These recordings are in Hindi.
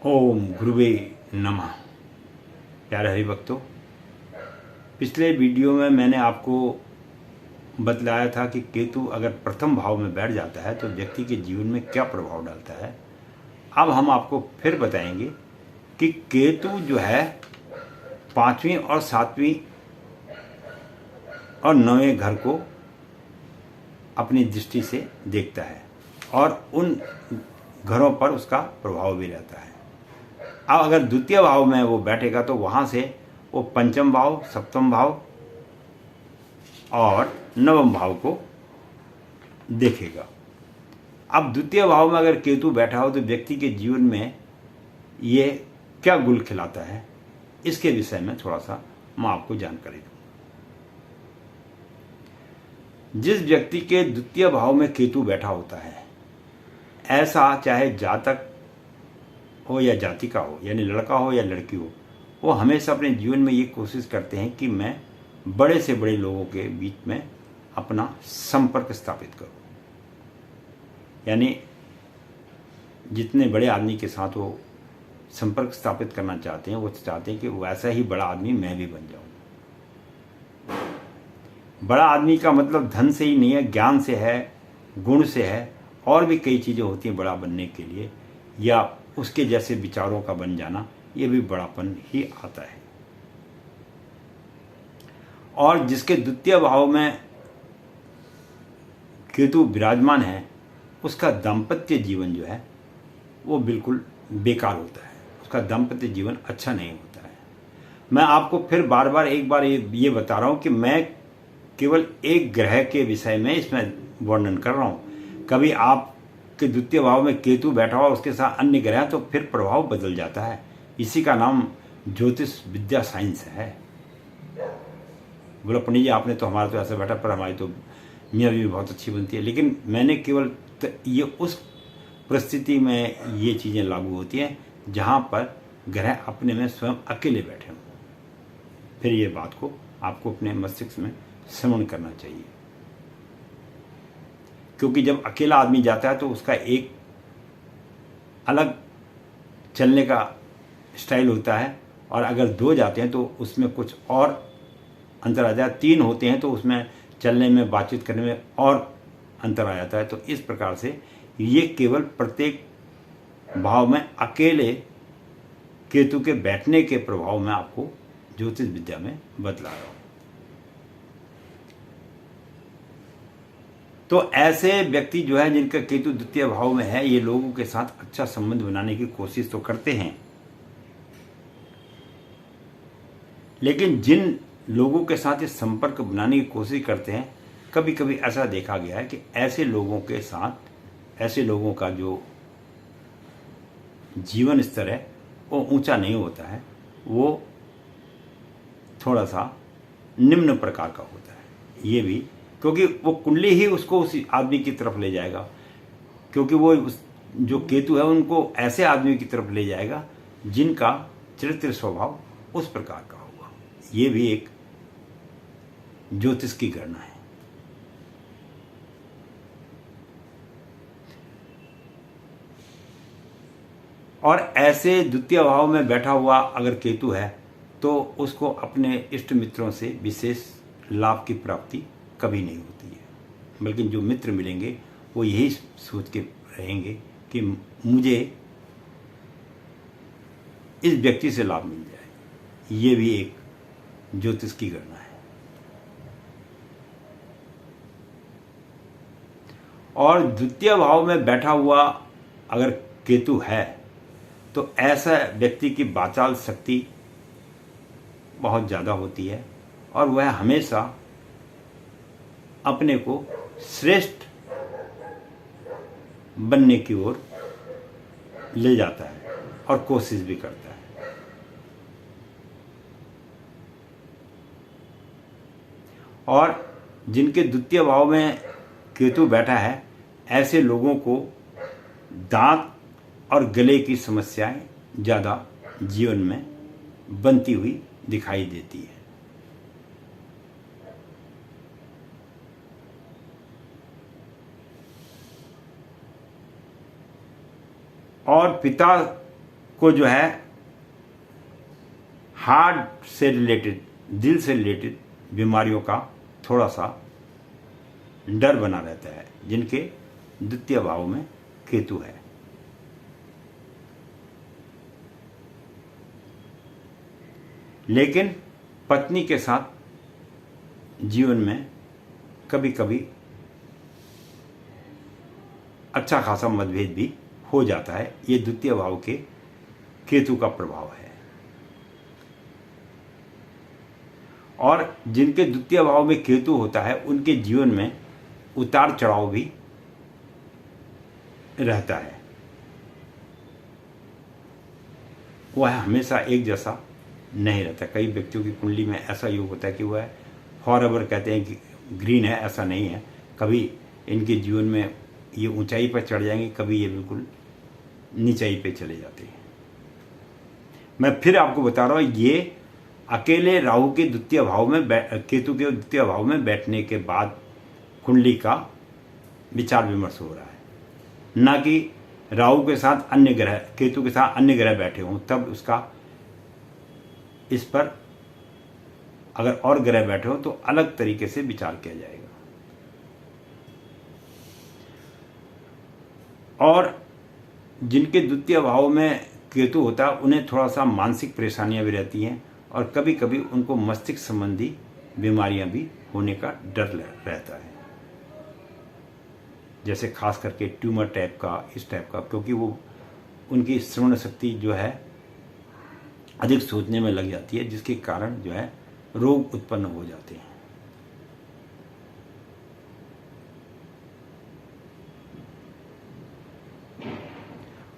ओम गुरुवे नमः। प्यारे हरिभक्तों, पिछले वीडियो में मैंने आपको बतलाया था कि केतु अगर प्रथम भाव में बैठ जाता है तो व्यक्ति के जीवन में क्या प्रभाव डालता है। अब हम आपको फिर बताएंगे कि केतु जो है 5वीं और 7वीं और 9वें घर को अपनी दृष्टि से देखता है और उन घरों पर उसका प्रभाव भी रहता है। अब अगर द्वितीय भाव में वो बैठेगा तो वहाँ से वो पंचम भाव, सप्तम भाव और नवम भाव को देखेगा। अब द्वितीय भाव में अगर केतु बैठा हो तो व्यक्ति के जीवन में ये क्या गुल खिलाता है, इसके विषय में थोड़ा सा मैं आपको जानकारी दूँ। जिस व्यक्ति के द्वितीय भाव में केतु बैठा होता है, ऐसा चाहे जातक हो या जातिका हो, यानी लड़का हो या लड़की हो, वो हमेशा अपने जीवन में ये कोशिश करते हैं कि मैं बड़े से बड़े लोगों के बीच में अपना संपर्क स्थापित करूं। यानी जितने बड़े आदमी के साथ वो संपर्क स्थापित करना चाहते हैं, वो चाहते हैं कि वैसा ही बड़ा आदमी मैं भी बन जाऊं। बड़ा आदमी का मतलब धन से ही नहीं है, ज्ञान से है, गुण से है, और भी कई चीज़ें होती हैं बड़ा बनने के लिए, या उसके जैसे विचारों का बन जाना, ये भी बड़ापन ही आता है। और जिसके द्वितीय भाव में केतु विराजमान है, उसका दाम्पत्य जीवन जो है वो बिल्कुल बेकार होता है, उसका दाम्पत्य जीवन अच्छा नहीं होता है। मैं आपको फिर बार बार एक बार ये बता रहा हूँ कि मैं केवल एक ग्रह के विषय में इसमें वर्णन कर रहा हूँ। कभी आपके द्वितीय भाव में केतु बैठा हुआ, उसके साथ अन्य ग्रह, तो फिर प्रभाव बदल जाता है। इसी का नाम ज्योतिष विद्या साइंस है। बोला पंडित जी आपने तो हमारा तो ऐसा बैठा, पर हमारी तो मियाँ भी बहुत अच्छी बनती है। लेकिन मैंने केवल ये उस परिस्थिति में ये चीज़ें लागू होती हैं जहाँ पर ग्रह अपने में स्वयं अकेले बैठे हों। फिर ये बात को आपको अपने मस्तिष्क में श्रवण करना चाहिए, क्योंकि जब अकेला आदमी जाता है तो उसका एक अलग चलने का स्टाइल होता है, और अगर दो जाते हैं तो उसमें कुछ और अंतर आ जाता है। 3 होते हैं तो उसमें चलने में, बातचीत करने में और अंतर आ जाता है। तो इस प्रकार से ये केवल प्रत्येक भाव में अकेले केतु के बैठने के प्रभाव में आपको ज्योतिष विद्या में बतला रहा हूँ। तो ऐसे व्यक्ति जो है जिनका केतु द्वितीय भाव में है, ये लोगों के साथ अच्छा संबंध बनाने की कोशिश तो करते हैं, लेकिन जिन लोगों के साथ ये संपर्क बनाने की कोशिश करते हैं, कभी कभी ऐसा देखा गया है कि ऐसे लोगों के साथ, ऐसे लोगों का जो जीवन स्तर है वो ऊंचा नहीं होता है, वो थोड़ा सा निम्न प्रकार का होता है। ये भी क्योंकि वो कुंडली ही उसको उस आदमी की तरफ ले जाएगा, क्योंकि वो जो केतु है उनको ऐसे आदमी की तरफ ले जाएगा जिनका चरित्र स्वभाव उस प्रकार का होगा। ये भी एक ज्योतिष की गणना है। और ऐसे द्वितीय भाव में बैठा हुआ अगर केतु है तो उसको अपने इष्ट मित्रों से विशेष लाभ की प्राप्ति कभी नहीं होती है, बल्कि जो मित्र मिलेंगे वो यही सोच के रहेंगे कि मुझे इस व्यक्ति से लाभ मिल जाए। ये भी एक ज्योतिष की गणना है। और द्वितीय भाव में बैठा हुआ अगर केतु है तो ऐसा व्यक्ति की वाचाल शक्ति बहुत ज़्यादा होती है, और वह हमेशा अपने को श्रेष्ठ बनने की ओर ले जाता है और कोशिश भी करता है। और जिनके द्वितीय भाव में केतु बैठा है, ऐसे लोगों को दांत और गले की समस्याएं ज़्यादा जीवन में बनती हुई दिखाई देती है। और पिता को जो है हार्ट से रिलेटेड, दिल से रिलेटेड बीमारियों का थोड़ा सा डर बना रहता है, जिनके द्वितीय भाव में केतु है। लेकिन पत्नी के साथ जीवन में कभी कभी अच्छा खासा मतभेद भी हो जाता है। ये द्वितीय भाव के केतु का प्रभाव है। और जिनके द्वितीय भाव में केतु होता है उनके जीवन में उतार चढ़ाव भी रहता है। वह हमेशा एक जैसा नहीं रहता। कई व्यक्तियों की कुंडली में ऐसा योग होता है कि वह फॉरएवर कहते हैं कि ग्रीन है, ऐसा नहीं है। कभी इनके जीवन में ये ऊंचाई पर चढ़ जाएंगे, कभी ये बिल्कुल नीचाई पे चले जाते हैं। मैं फिर आपको बता रहा हूँ, ये अकेले राहु के द्वितीय भाव में केतु के द्वितीय भाव में बैठने के बाद कुंडली का विचार विमर्श हो रहा है, ना कि राहु के साथ अन्य ग्रह, केतु के साथ अन्य ग्रह बैठे हों तब उसका इस पर अगर और ग्रह बैठे हो तो अलग तरीके से विचार किया जाएगा। और जिनके द्वितीय भाव में केतु होता है उन्हें थोड़ा सा मानसिक परेशानियां भी रहती हैं और कभी कभी उनको मस्तिष्क संबंधी बीमारियां भी होने का डर रहता है, जैसे खास करके ट्यूमर टाइप का, इस टाइप का, क्योंकि वो उनकी श्रवण शक्ति जो है अधिक सोचने में लग जाती है, जिसके कारण जो है रोग उत्पन्न हो जाते हैं।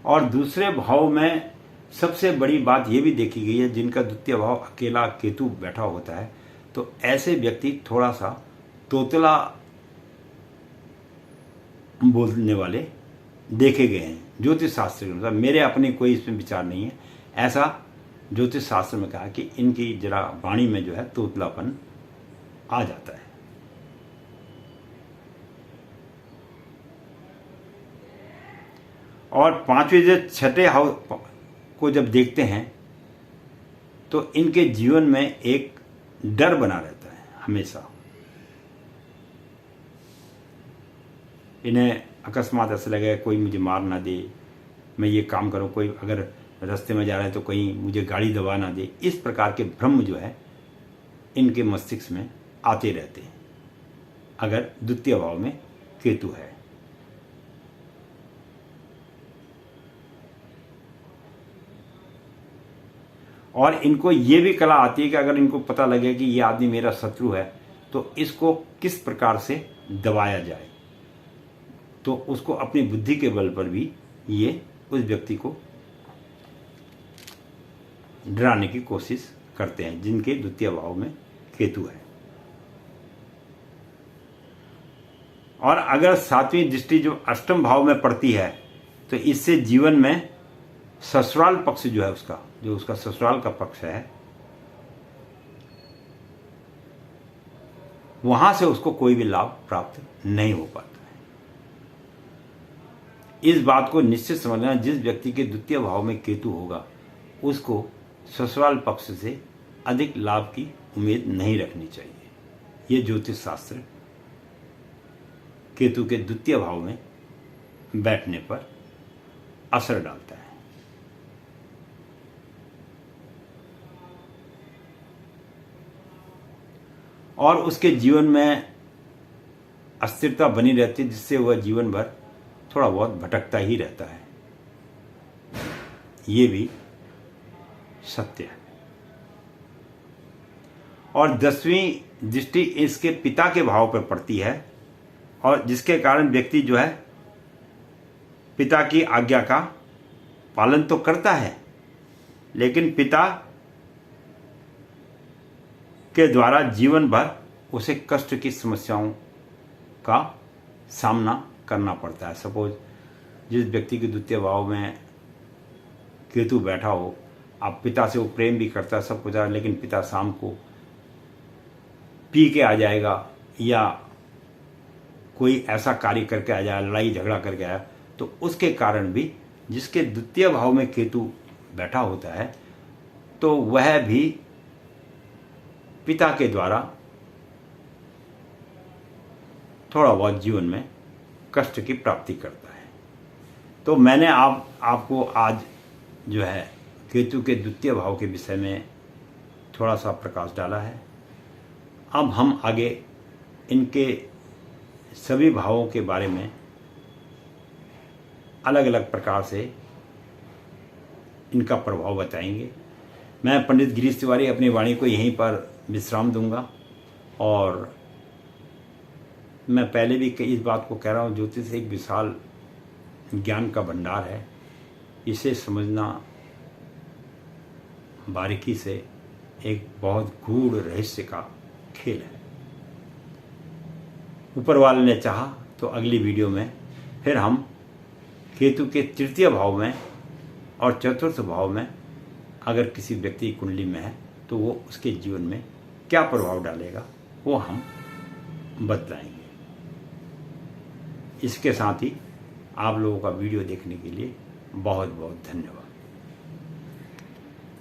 और दूसरे भाव में सबसे बड़ी बात यह भी देखी गई है, जिनका द्वितीय भाव अकेला केतु बैठा होता है तो ऐसे व्यक्ति थोड़ा सा तोतला बोलने वाले देखे गए हैं ज्योतिष शास्त्र के अनुसार। मेरे अपने कोई इसमें विचार नहीं है, ऐसा ज्योतिष शास्त्र में कहा कि इनकी जरा वाणी में जो है तोतलापन आ जाता है। और पांचवें जो छठे हाउस को जब देखते हैं तो इनके जीवन में एक डर बना रहता है हमेशा। इन्हें अकस्मात ऐसा लगे कोई मुझे मार ना दे, मैं ये काम करूं, कोई अगर रास्ते में जा रहा है तो कहीं मुझे गाड़ी दबा ना दे। इस प्रकार के भ्रम जो है इनके मस्तिष्क में आते रहते हैं अगर द्वितीय भाव में केतु है। और इनको ये भी कला आती है कि अगर इनको पता लगे कि ये आदमी मेरा शत्रु है तो इसको किस प्रकार से दबाया जाए, तो उसको अपनी बुद्धि के बल पर भी ये उस व्यक्ति को डराने की कोशिश करते हैं, जिनके द्वितीय भाव में केतु है। और अगर सातवीं दृष्टि जो अष्टम भाव में पड़ती है तो इससे जीवन में ससुराल पक्ष जो है उसका, जो उसका ससुराल का पक्ष है, वहां से उसको कोई भी लाभ प्राप्त नहीं हो पाता है। इस बात को निश्चित समझना, जिस व्यक्ति के द्वितीय भाव में केतु होगा उसको ससुराल पक्ष से अधिक लाभ की उम्मीद नहीं रखनी चाहिए। ये ज्योतिष शास्त्र केतु के द्वितीय भाव में बैठने पर असर डालता है। और उसके जीवन में अस्थिरता बनी रहती है, जिससे वह जीवन भर थोड़ा बहुत भटकता ही रहता है। ये भी सत्य है। और 10वीं दृष्टि इसके पिता के भाव पर पड़ती है और जिसके कारण व्यक्ति जो है पिता की आज्ञा का पालन तो करता है, लेकिन पिता के द्वारा जीवन भर उसे कष्ट की समस्याओं का सामना करना पड़ता है। सपोज जिस व्यक्ति के द्वितीय भाव में केतु बैठा हो, आप पिता से वो प्रेम भी करता है, सब कुछ है, लेकिन पिता शाम को पी के आ जाएगा या कोई ऐसा कार्य करके आ जाए, लड़ाई झगड़ा करके आया, तो उसके कारण भी जिसके द्वितीय भाव में केतु बैठा होता है तो वह भी पिता के द्वारा थोड़ा बहुत जीवन में कष्ट की प्राप्ति करता है। तो मैंने आपको आज जो है केतु के द्वितीय भाव के विषय में थोड़ा सा प्रकाश डाला है। अब हम आगे इनके सभी भावों के बारे में अलग अलग प्रकार से इनका प्रभाव बताएंगे। मैं पंडित गिरीश तिवारी अपनी वाणी को यहीं पर विश्राम दूंगा और मैं पहले भी इस बात को कह रहा हूँ, ज्योतिष एक विशाल ज्ञान का भंडार है। इसे समझना बारीकी से एक बहुत गूढ़ रहस्य का खेल है। ऊपर वाले ने चाहा तो अगली वीडियो में फिर हम केतु के तृतीय भाव में और चतुर्थ भाव में अगर किसी व्यक्ति की कुंडली में है तो वो उसके जीवन में क्या प्रभाव डालेगा वो हम बतलाएंगे। इसके साथ ही आप लोगों का वीडियो देखने के लिए बहुत बहुत धन्यवाद।